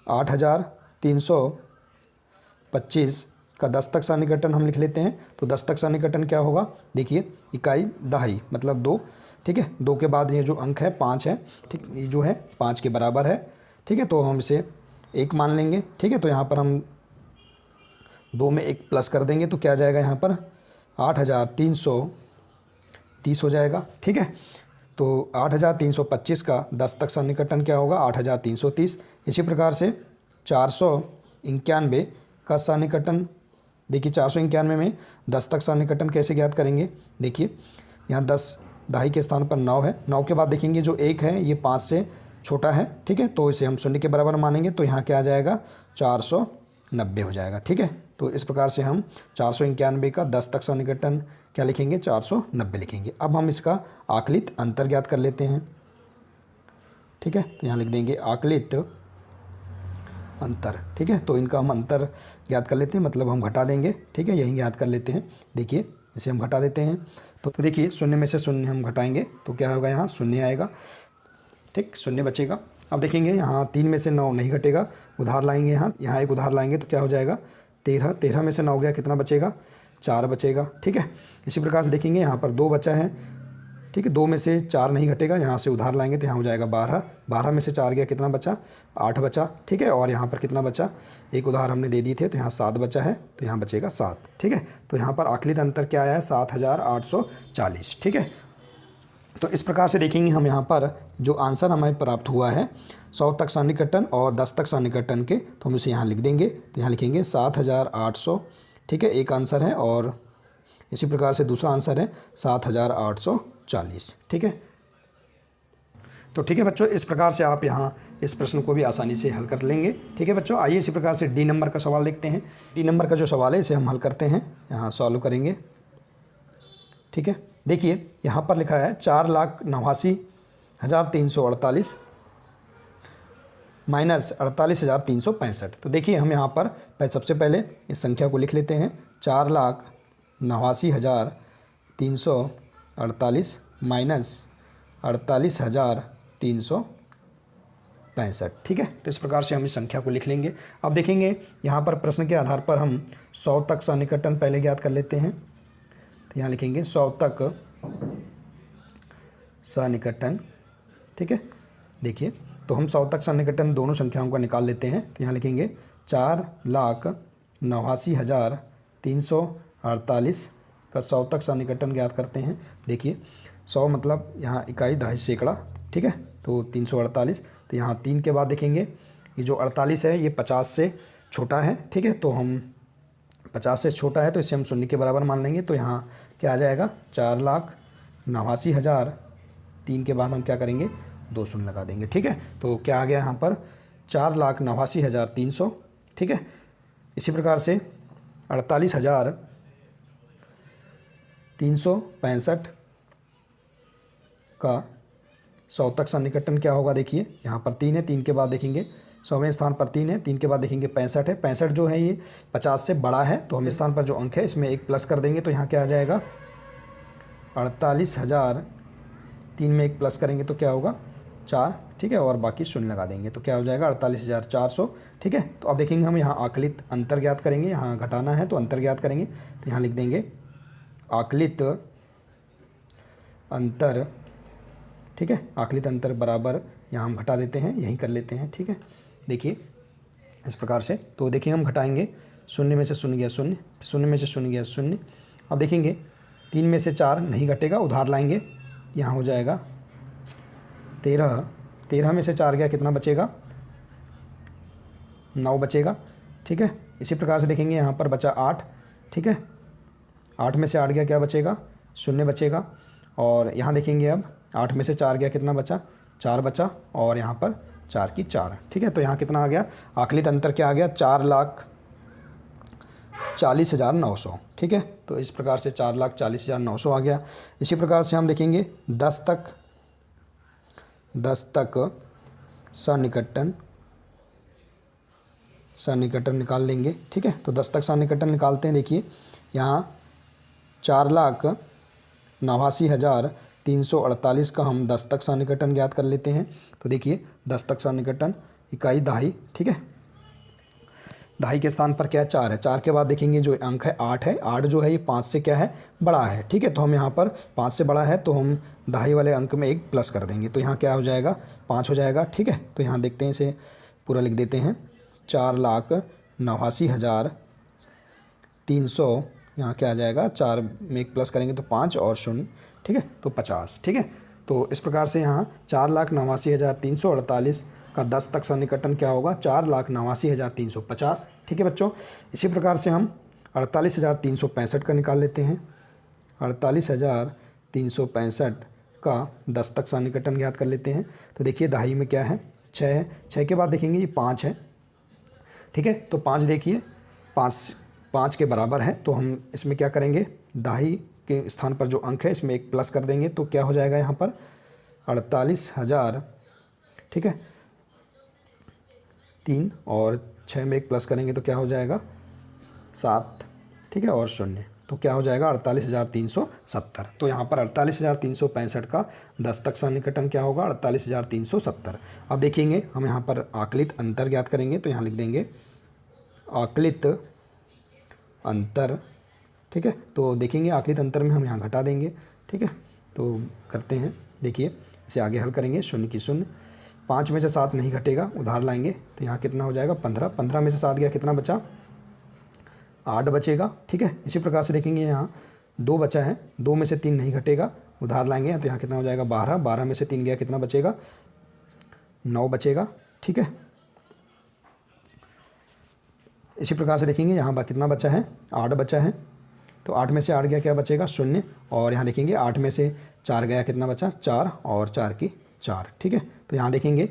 8,325 का 10 तक सन्निकटन हम लिख लेते हैं। तो 10 तक सन्निकटन क्या होगा, देखिए इकाई दहाई मतलब 2। ठीक है, 2 के बाद ये जो अंक है 5 है, ठीक, ये जो है 5 के बराबर है। ठीक है, तो हम इसे 1 मान लेंगे। ठीक है, तो यहाँ पर हम 2 में 1 प्लस कर देंगे तो क्या आ जाएगा, यहाँ पर 8,330 हो जाएगा। ठीक है, तो 8,325 का 10 तक सन्निकटन क्या होगा, 8,330। इसी प्रकार से 491 का सन्निकटन, देखिए 491 में 10 तक सन्निकटन कैसे ज्ञात करेंगे, देखिए यहाँ 10 दहाई के स्थान पर 9 है, 9 के बाद देखेंगे जो 1 है ये 5 से छोटा है। ठीक है, तो इसे हम 0 के बराबर मानेंगे, तो यहाँ क्या आ जाएगा, 490 हो जाएगा। ठीक है, तो इस प्रकार से हम 491 का 10 तक सन्निकटन क्या लिखेंगे 490 लिखेंगे। अब हम इसका आकलित अंतर ज्ञात कर लेते हैं। ठीक है, तो यहाँ लिख देंगे आकलित अंतर। ठीक है, तो इनका हम अंतर ज्ञात कर लेते हैं, मतलब हम घटा देंगे। ठीक है, यही ज्ञात कर लेते हैं। देखिए इसे हम घटा देते हैं, तो देखिए शून्य में से शून्य हम घटाएंगे तो क्या होगा, यहाँ शून्य आएगा। ठीक, शून्य बचेगा। अब देखेंगे यहाँ 3 में से 9 नहीं घटेगा, उधार लाएंगे, यहाँ एक उधार लाएंगे तो क्या हो जाएगा 13। 13 में से 9 गया, कितना बचेगा 4 बचेगा। ठीक है, इसी प्रकार से देखेंगे यहाँ पर 2 बचा है। ठीक है, 2 में से 4 नहीं घटेगा, यहाँ से उधार लाएंगे तो यहाँ हो जाएगा 12। 12 में से 4 गया, कितना बचा 8 बचा। ठीक है, और यहाँ पर कितना बचा, एक उधार हमने दे दिए थे तो यहाँ 7 बचा है, तो यहाँ बचेगा 7। ठीक है, तो यहाँ पर आकलित अंतर क्या आया है 7840। ठीक है, तो इस प्रकार से देखेंगे हम यहाँ पर जो आंसर हमें प्राप्त हुआ है 100 तक सन्निकटन और 10 तक सन्निकटन के, तो हम इसे यहाँ लिख देंगे। तो यहाँ लिखेंगे 7800। ठीक है, एक आंसर है, और इसी प्रकार से दूसरा आंसर है 7840। ठीक है, तो ठीक है बच्चों, इस प्रकार से आप यहाँ इस प्रश्न को भी आसानी से हल कर लेंगे। ठीक है बच्चों, आइए इसी प्रकार से डी नंबर का सवाल देखते हैं। डी नंबर का जो सवाल है इसे हम हल करते हैं, यहाँ सॉल्व करेंगे। ठीक है, देखिए यहाँ पर लिखा है 4,89,348 माइनस 48,365। तो देखिए हम यहाँ पर सबसे पहले इस संख्या को लिख लेते हैं, 4,89,348 माइनस 48,365। ठीक है, तो इस प्रकार से हम इस संख्या को लिख लेंगे। अब देखेंगे यहाँ पर प्रश्न के आधार पर हम 100 तक सन्निकटन पहले ज्ञात कर लेते हैं। तो यहाँ लिखेंगे 100 तक सन्निकटन। ठीक है, देखिए तो हम 100 तक सन्निकटन दोनों संख्याओं का निकाल लेते हैं। तो यहाँ लिखेंगे 4,89,348 का 100 तक सन्निकटन ज्ञात करते हैं। देखिए 100 मतलब यहाँ इकाई, दहाई, सैकड़ा। ठीक है, तो 348, तो यहाँ 3 के बाद देखेंगे ये जो 48 है ये 50 से छोटा है। ठीक है, तो हम 50 से छोटा है तो इसे हम शून्य के बराबर मान लेंगे। तो यहाँ क्या आ जाएगा 4,89,000, 3 के बाद हम क्या करेंगे 2 शून्य लगा देंगे। ठीक है, तो क्या आ गया यहाँ पर 4,89,300। ठीक है, इसी प्रकार से 48,365 का 100 तक सन्निकटन क्या होगा। देखिए यहाँ पर 3 है, 3 के बाद देखेंगे 100वें स्थान पर 3 है, 3 के बाद देखेंगे 65 है। 65 जो है ये 50 से बड़ा है, तो हम इस स्थान पर जो अंक है इसमें एक प्लस कर देंगे। तो यहाँ क्या आ जाएगा 48,000, 3 में एक प्लस करेंगे तो क्या होगा 4। ठीक है, और बाकी शून्य लगा देंगे तो क्या हो जाएगा 48,400। ठीक है, तो अब देखेंगे हम यहाँ आकलित अंतर ज्ञात करेंगे, यहाँ घटाना है तो अंतर ज्ञात करेंगे। तो यहाँ लिख देंगे आकलित अंतर। ठीक है, आकलित अंतर बराबर यहाँ हम घटा देते हैं, यहीं कर लेते हैं। ठीक है, देखिए इस प्रकार से, तो देखिए हम घटाएंगे, शून्य में से शून्य गया शून्य, शून्य में से शून्य गया शून्य। अब देखेंगे 3 में से 4 नहीं घटेगा, उधार लाएंगे, यहाँ हो जाएगा 13। 13 में से 4 गया, कितना बचेगा 9 बचेगा। ठीक है, इसी प्रकार से देखेंगे यहाँ पर बचा 8। ठीक है, 8 में से 8 गया, क्या बचेगा 0 बचेगा। और यहाँ देखेंगे अब 8 में से 4 गया, कितना बचा 4 बचा, और यहाँ पर 4 की 4। ठीक है, तो यहाँ कितना आ गया आकलित अंतर क्या आ गया 4,40,900। ठीक है, तो इस प्रकार से 4,40,900 आ गया। इसी प्रकार से हम देखेंगे 10 तक सन्निकटन निकाल लेंगे। ठीक है, तो 10 तक सन्निकटन निकालते हैं। देखिए यहाँ 4,89,348 का हम 10 तक सन्निकटन ज्ञात कर लेते हैं। तो देखिए 10 तक सन्निकटन, इकाई दहाई। ठीक है, दहाई के स्थान पर क्या है 4 है, 4 के बाद देखेंगे जो अंक है 8 है। 8 जो है ये 5 से क्या है बड़ा है। ठीक है, तो हम यहाँ पर 5 से बड़ा है तो हम दहाई वाले अंक में एक प्लस कर देंगे, तो यहाँ क्या हो जाएगा 5 हो जाएगा। ठीक है, तो यहाँ देखते हैं, इसे पूरा लिख देते हैं 4,89,300, यहाँ क्या आ जाएगा 4 में एक प्लस करेंगे तो 5 और 0। ठीक है, तो 50। ठीक है, तो इस प्रकार से यहाँ 4,89,348 का 10 तक सन्निकटन क्या होगा 4,89,350। ठीक है बच्चों, इसी प्रकार से हम 48,365 का निकाल लेते हैं। 48,365 का 10 तक सन्निकटन ज्ञात कर लेते हैं। तो देखिए दहाई में क्या है 6 है, 6 के बाद देखेंगे ये 5 है। ठीक है, तो 5 देखिए 5 के बराबर है, तो हम इसमें क्या करेंगे दहाई के स्थान पर जो अंक है इसमें एक प्लस कर देंगे तो क्या हो जाएगा यहाँ पर 48,000, ठीक है। 3 और 6 में एक प्लस करेंगे तो क्या हो जाएगा 7, ठीक है, और 0 तो क्या हो जाएगा 48,370। तो यहाँ पर 48,365 का 10 तक सन्निकटन क्या होगा 48,370। अब देखेंगे हम यहाँ पर आकलित अंतर ज्ञात करेंगे तो यहाँ लिख देंगे आकलित अंतर, ठीक है। तो देखेंगे आकलित अंतर में हम यहाँ घटा देंगे, ठीक है। तो करते हैं, देखिए इसे आगे हल करेंगे, 0 की 0, 5 में से 7 नहीं घटेगा, उधार लाएंगे तो यहाँ कितना हो जाएगा 15, 15 में से 7 गया कितना बचा 8 बचेगा, ठीक है। इसी प्रकार से देखेंगे यहाँ 2 बचा है, 2 में से 3 नहीं घटेगा, उधार लाएंगे तो यहाँ कितना हो जाएगा 12, 12 में से 3 गया कितना बचेगा 9 बचेगा, ठीक है। इसी प्रकार से देखेंगे यहाँ कितना बचा है 8 बचा है, तो 8 में से 8 गया क्या बचेगा 0, और यहाँ देखेंगे 8 में से 4 गया कितना बचा 4, और 4 की 4, ठीक है। तो यहाँ देखेंगे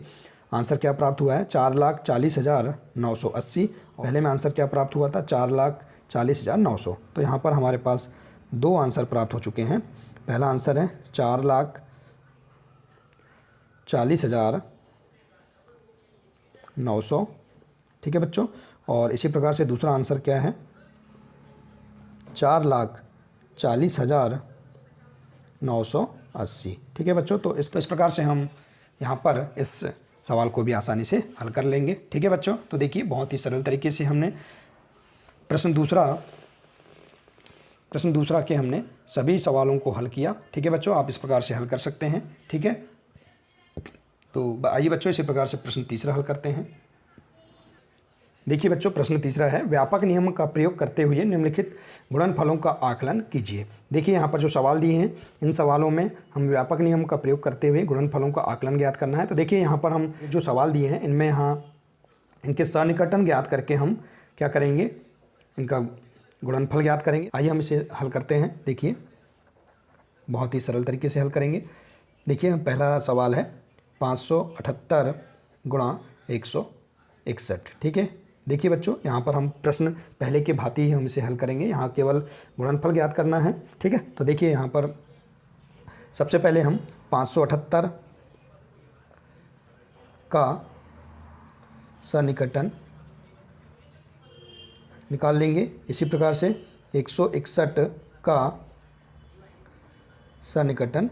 आंसर क्या प्राप्त हुआ है 4,40,980। पहले में आंसर क्या प्राप्त हुआ था 4,40,900। तो यहाँ पर हमारे पास 2 आंसर प्राप्त हो चुके हैं। पहला आंसर है 4,40,900, ठीक है बच्चों। और इसी प्रकार से दूसरा आंसर क्या है 4,40,980, ठीक है बच्चों। तो इस प्रकार से हम यहाँ पर इस सवाल को भी आसानी से हल कर लेंगे, ठीक है बच्चों। तो देखिए बहुत ही सरल तरीके से हमने प्रश्न दूसरा के हमने सभी सवालों को हल किया, ठीक है बच्चों। आप इस प्रकार से हल कर सकते हैं, ठीक है। तो आइए बच्चों इसी प्रकार से प्रश्न तीसरा हल करते हैं। देखिए बच्चों प्रश्न तीसरा है व्यापक नियम का प्रयोग करते हुए निम्नलिखित गुणनफलों का आकलन कीजिए। देखिए यहाँ पर जो सवाल दिए हैं इन सवालों में हम व्यापक नियम का प्रयोग करते हुए गुणनफलों का आकलन ज्ञात करना है। तो देखिए यहाँ पर हम जो सवाल दिए हैं इनमें यहाँ इनके सन्निकटन ज्ञात करके हम क्या करेंगे इनका गुणनफल ज्ञात करेंगे। आइए हम इसे हल करते हैं। देखिए बहुत ही सरल तरीके से हल करेंगे। देखिए पहला सवाल है 578 गुणा 161, ठीक है। देखिए बच्चों यहाँ पर हम प्रश्न पहले के भांति ही हम इसे हल करेंगे, यहाँ केवल गुणनफल ज्ञात करना है, ठीक है। तो देखिए यहाँ पर सबसे पहले हम 578 का सन्निकटन निकाल लेंगे। इसी प्रकार से 161 का सन्निकटन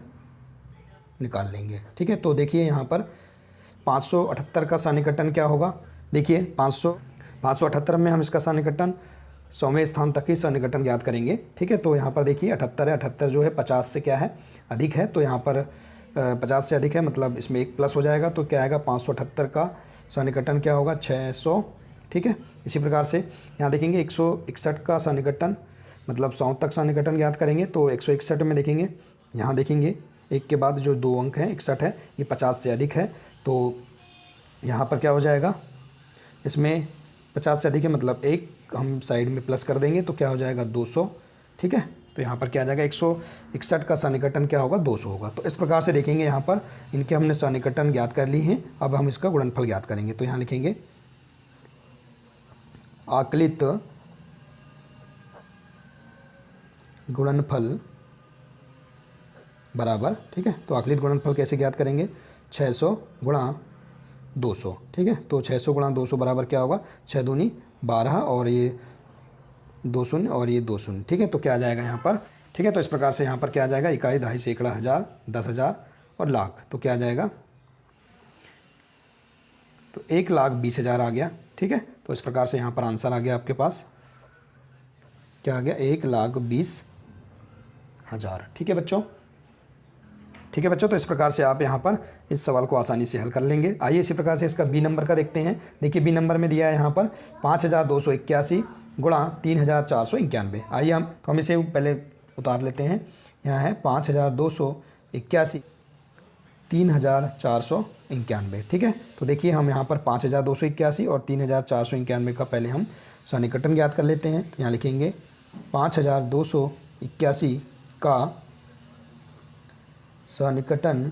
निकाल लेंगे, ठीक है। तो देखिए यहाँ पर 578 का सन्निकटन क्या होगा, देखिए 578 में हम इसका सन्निकटन 100वें स्थान तक ही सन्निकटन ज्ञात करेंगे, ठीक है। तो यहाँ पर देखिए 78 है, 78 जो है 50 से क्या है अधिक है, तो यहाँ पर 50 से अधिक है मतलब इसमें एक प्लस हो जाएगा, तो क्या आएगा 578 का सन्निकटन क्या होगा 600, ठीक है। इसी प्रकार से यहाँ देखेंगे 161 का सन्निकटन मतलब 100 तक सन्निकटन ज्ञात करेंगे, तो 161 में देखेंगे यहाँ देखेंगे एक के बाद जो 2 अंक हैं 61 है, ये 50 से अधिक है, तो यहाँ पर क्या हो जाएगा इसमें 50 से अधिक है मतलब एक हम साइड में प्लस कर देंगे तो क्या हो जाएगा 200, ठीक है। तो यहाँ पर क्या आ जाएगा 161 का सन्निकटन क्या होगा 200 होगा। तो इस प्रकार से देखेंगे यहाँ पर इनके हमने सन्निकटन ज्ञात कर ली हैं। अब हम इसका गुणनफल ज्ञात करेंगे, तो यहाँ लिखेंगे आकलित गुणनफल बराबर, ठीक है। तो आकलित गुणनफल कैसे ज्ञात करेंगे 600 गुणा 200, ठीक है। तो 600 गुणा 200 बराबर क्या होगा 6 दूनी 12 और ये 2 शून्य और ये 2 शून्य, ठीक है। तो क्या आ जाएगा यहाँ पर, ठीक है। तो इस प्रकार से यहाँ पर क्या आ जाएगा इकाई, दहाई, सैकड़ा, हज़ार, 10,000 और लाख, तो क्या आ जाएगा तो 1,20,000 आ गया, ठीक है। तो इस प्रकार से यहाँ पर आंसर आ गया आपके पास क्या आ गया 1,20,000, ठीक है बच्चों, ठीक है बच्चों। तो इस प्रकार से आप यहाँ पर इस सवाल को आसानी से हल कर लेंगे। आइए इसी प्रकार से इसका बी नंबर का देखते हैं। देखिए बी नंबर में दिया है यहाँ पर 5,281 गुणा 3,491। आइए हम इसे पहले उतार लेते हैं। यहाँ है 5,281 3,491, ठीक है। तो देखिए हम यहाँ पर 5,281 और 3,491 का पहले हम सन्निकटन ज्ञात कर लेते हैं। तो यहाँ लिखेंगे 5,281 का सन्निकटन,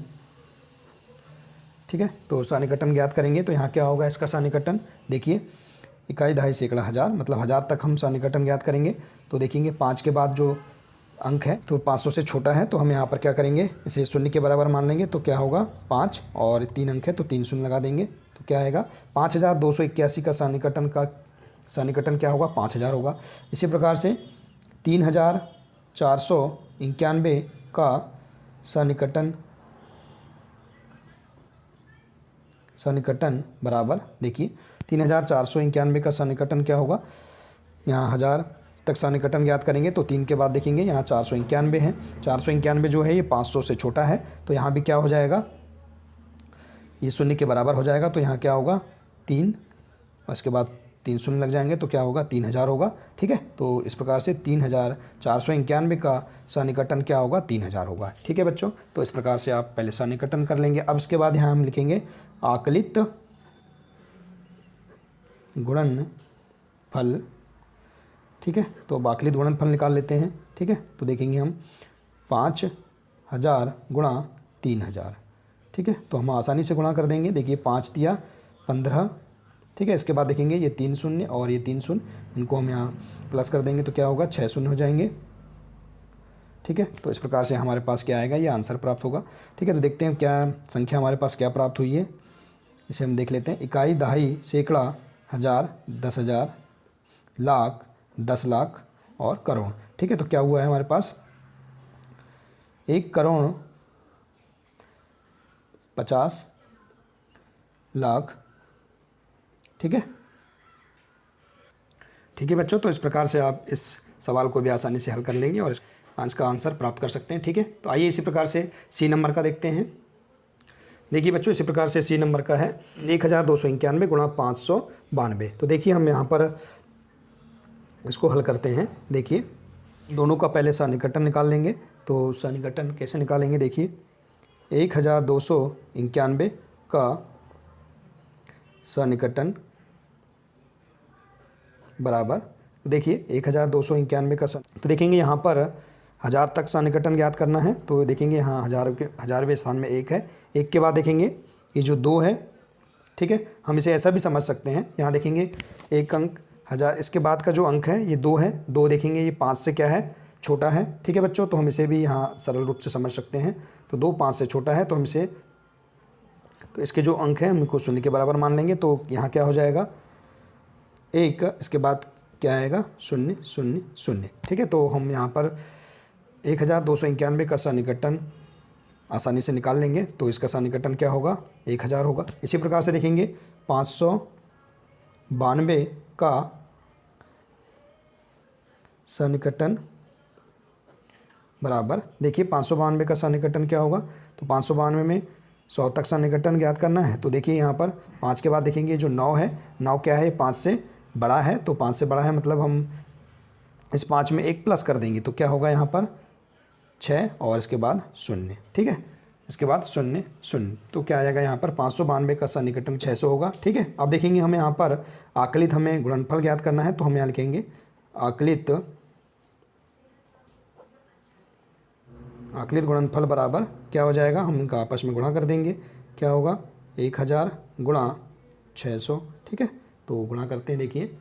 ठीक है। तो सन्निकटन ज्ञात करेंगे तो यहाँ क्या होगा इसका सन्निकटन, देखिए इकाई, दहाई, सैकड़ा, हज़ार मतलब 1000 तक हम सन्निकटन ज्ञात करेंगे। तो देखेंगे 5 के बाद जो अंक है तो 500 से छोटा है, तो हम यहाँ पर क्या करेंगे, इसे शून्य के बराबर मान लेंगे। तो क्या होगा 5 और 3 अंक है तो 3 शून्य लगा देंगे। तो क्या आएगा 5281 का सन्निकटन क्या होगा 5000 होगा। इसी प्रकार से 3491 का सन्निकटन बराबर, देखिए 3491 का सन्निकटन क्या होगा, यहाँ 1000 तक सन्निकटन ज्ञात करेंगे तो 3 के बाद देखेंगे यहाँ 491 है। 491 जो है ये 500 से छोटा है, तो यहाँ भी क्या हो जाएगा, ये शून्य के बराबर हो जाएगा। तो यहाँ क्या होगा 3 और इसके बाद 3 शून्य लग जाएंगे तो क्या होगा 3000 होगा। ठीक है, तो इस प्रकार से 3491 का सन्निकटन क्या होगा 3000 होगा। ठीक है बच्चों, तो इस प्रकार से आप पहले सन्निकटन कर लेंगे। अब इसके बाद यहाँ हम लिखेंगे आकलित गुणनफल। ठीक है, तो अब आकलित गुणनफल निकाल लेते हैं। ठीक है, तो देखेंगे हम 5000 गुणा 3000। ठीक है, तो हम आसानी से गुणा कर देंगे। देखिए 5 दिया 15। ठीक है, इसके बाद देखेंगे ये 3 शून्य और ये 3 शून्य, इनको हम यहाँ प्लस कर देंगे तो क्या होगा 6 शून्य हो जाएंगे। ठीक है, तो इस प्रकार से हमारे पास क्या आएगा, ये आंसर प्राप्त होगा। ठीक है, तो देखते हैं क्या संख्या हमारे पास क्या प्राप्त हुई है, इसे हम देख लेते हैं। इकाई, दहाई, सैकड़ा, हज़ार, 10,000, लाख, 10 लाख और करोड़। ठीक है, तो क्या हुआ है हमारे पास 1,50,00,000। ठीक है, ठीक है बच्चों, तो इस प्रकार से आप इस सवाल को भी आसानी से हल कर लेंगे और इसका आंसर प्राप्त कर सकते हैं। ठीक है, तो आइए इसी प्रकार से सी नंबर का देखते हैं। देखिए बच्चों, इसी प्रकार से सी नंबर का है 1291 गुणा 592। तो देखिए हम यहाँ पर इसको हल करते हैं। देखिए दोनों का पहले सन्निकटन निकाल लेंगे। तो सन्निकटन कैसे निकालेंगे, देखिए 1291 का सन्निकटन बराबर, देखिए 1291 का तो देखेंगे यहाँ पर 1000 तक सन्निकटन ज्ञात करना है। तो देखेंगे यहाँ 1000वें स्थान में 1 है। 1 के बाद देखेंगे ये जो 2 है। ठीक है, हम इसे ऐसा भी समझ सकते हैं, यहाँ देखेंगे 1 अंक 1000, इसके बाद का जो अंक है ये 2 है। 2 देखेंगे ये 5 से क्या है, छोटा है। ठीक है बच्चों, तो हम इसे भी यहाँ सरल रूप से समझ सकते हैं। तो 2 5 से छोटा है, तो हम इसे, तो इसके जो अंक हैं हम इनको शून्य के बराबर मान लेंगे। तो यहाँ क्या हो जाएगा 1, इसके बाद क्या आएगा 0 0 0। ठीक है, तो हम यहाँ पर 1291 का सन्निकटन आसानी से निकाल लेंगे। तो इसका सन्निकटन क्या होगा 1000 होगा। इसी प्रकार से देखेंगे 592 का सन्निकटन बराबर, देखिए 592 का सन्निकटन क्या होगा, तो 592 में 100 तक सन्निकटन ज्ञात करना है। तो देखिए यहाँ पर 5 के बाद देखेंगे जो 9 है, 9 क्या है 5 से बड़ा है। तो 5 से बड़ा है मतलब हम इस 5 में 1 प्लस कर देंगे। तो क्या होगा यहाँ पर 6 और इसके बाद 0। ठीक है, इसके बाद 0 0, तो क्या आएगा यहाँ पर 592 का सन्निकटन 600 होगा। ठीक है, अब देखेंगे हमें यहाँ पर आकलित हमें गुणनफल ज्ञात करना है। तो हम यहाँ लिखेंगे आकलित गुणनफल बराबर क्या हो जाएगा, हम इनका आपस में गुणा कर देंगे। क्या होगा 1000 गुणा 600। ठीक है, तो गुणा करते हैं। देखिए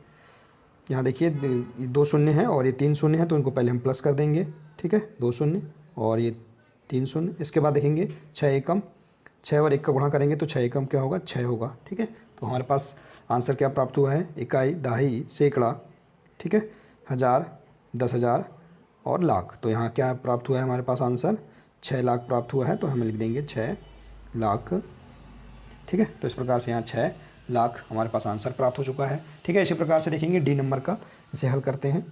यहाँ देखिए 2 शून्य है और ये 3 शून्य है, तो इनको पहले हम प्लस कर देंगे। ठीक है, 2 शून्य और ये 3 शून्य। इसके बाद देखेंगे 6 एकम, 6 और 1 का गुणा करेंगे तो 6 एकम क्या होगा 6 होगा। ठीक है, तो हमारे पास आंसर क्या प्राप्त हुआ है, इकाई, दहाई, सैकड़ा, ठीक है, 1000, 10,000 और लाख। तो यहाँ क्या प्राप्त हुआ है हमारे पास आंसर 6 लाख प्राप्त हुआ है। तो हम लिख देंगे 6 लाख। ठीक है, तो इस प्रकार से यहाँ 6 लाख हमारे पास आंसर प्राप्त हो चुका है। ठीक है, इसी प्रकार से देखेंगे डी नंबर का, इसे हल करते हैं।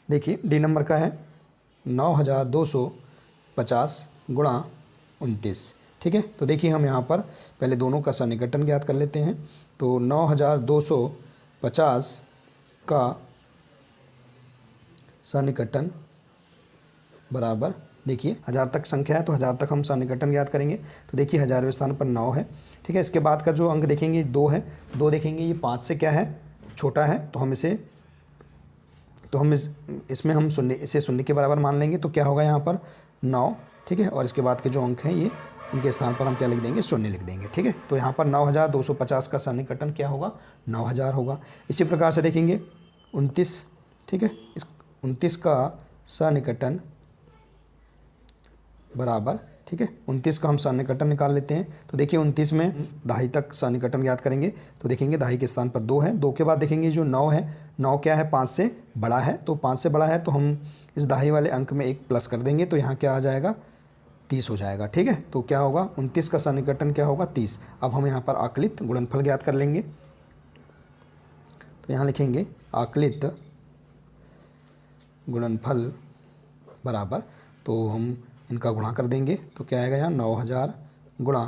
देखिए डी नंबर का है 9250 गुणा 29। ठीक है, तो देखिए हम यहाँ पर पहले दोनों का सन्निकटन ज्ञात कर लेते हैं। तो 9250 का सन्निकटन बराबर, देखिए 1000 तक संख्या है तो 1000 तक हम सन्निकटन ज्ञात करेंगे। तो देखिए 1000वें स्थान पर 9 है। ठीक है, इसके बाद का जो अंक देखेंगे 2 है। 2 देखेंगे ये 5 से क्या है, छोटा है। तो हम इसे, तो हम इसमें हम इसे शून्य के बराबर मान लेंगे। तो क्या होगा यहाँ पर 9। ठीक है, और इसके बाद के जो अंक हैं ये, इनके स्थान पर हम क्या लिख देंगे, शून्य लिख देंगे। ठीक है, तो यहाँ पर 9250 का सन्निकटन क्या होगा 9000 होगा। इसी प्रकार से देखेंगे 29। ठीक है, 29 का सन्निकटन बराबर, ठीक है, 29 का हम सन्निकटन निकाल लेते हैं। तो देखिए 29 में दहाई तक सन्निकटन ज्ञात करेंगे तो देखेंगे दहाई के स्थान पर 2 है, 2 के बाद देखेंगे जो 9 है, 9 क्या है 5 से बड़ा है, तो 5 से बड़ा है तो हम इस दहाई वाले अंक में 1 प्लस कर देंगे तो यहाँ क्या आ जाएगा 30 हो जाएगा, ठीक है। तो क्या होगा 29 का सन्निकटन क्या होगा 30। अब हम यहाँ पर आकलित गुणनफल ज्ञात कर लेंगे। तो यहाँ लिखेंगे आकलित गुणनफल बराबर, तो हम इनका गुणा कर देंगे तो क्या आएगा यहाँ 9000 गुणा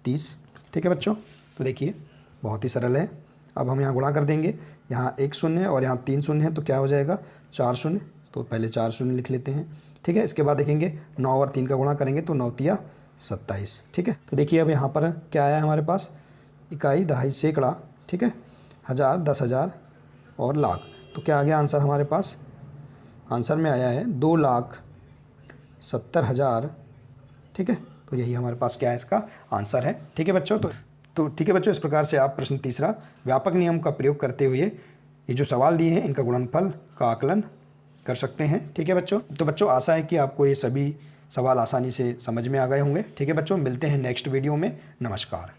30, ठीक है बच्चों। तो देखिए बहुत ही सरल है। अब हम यहाँ गुणा कर देंगे, यहाँ 1 शून्य है और यहाँ 3 शून्य है तो क्या हो जाएगा 4 शून्य, तो पहले 4 शून्य लिख लेते हैं, ठीक है। इसके बाद देखेंगे 9 और 3 का गुणा करेंगे तो 9 तिया 27, ठीक है। तो देखिए अब यहाँ पर क्या आया हमारे पास इकाई, दहाई, सैकड़ा, ठीक है, हज़ार, 10,000 और लाख। तो क्या आ गया आंसर हमारे पास, आंसर में आया है 2,70,000, ठीक है। तो यही हमारे पास क्या है इसका आंसर है, ठीक है बच्चों। तो ठीक है बच्चों, इस प्रकार से आप प्रश्न तीसरा व्यापक नियम का प्रयोग करते हुए ये जो सवाल दिए हैं इनका गुणनफल का आकलन कर सकते हैं, ठीक है बच्चों। तो बच्चों आशा है कि आपको ये सभी सवाल आसानी से समझ में आ गए होंगे, ठीक है बच्चों। मिलते हैं नेक्स्ट वीडियो में, नमस्कार।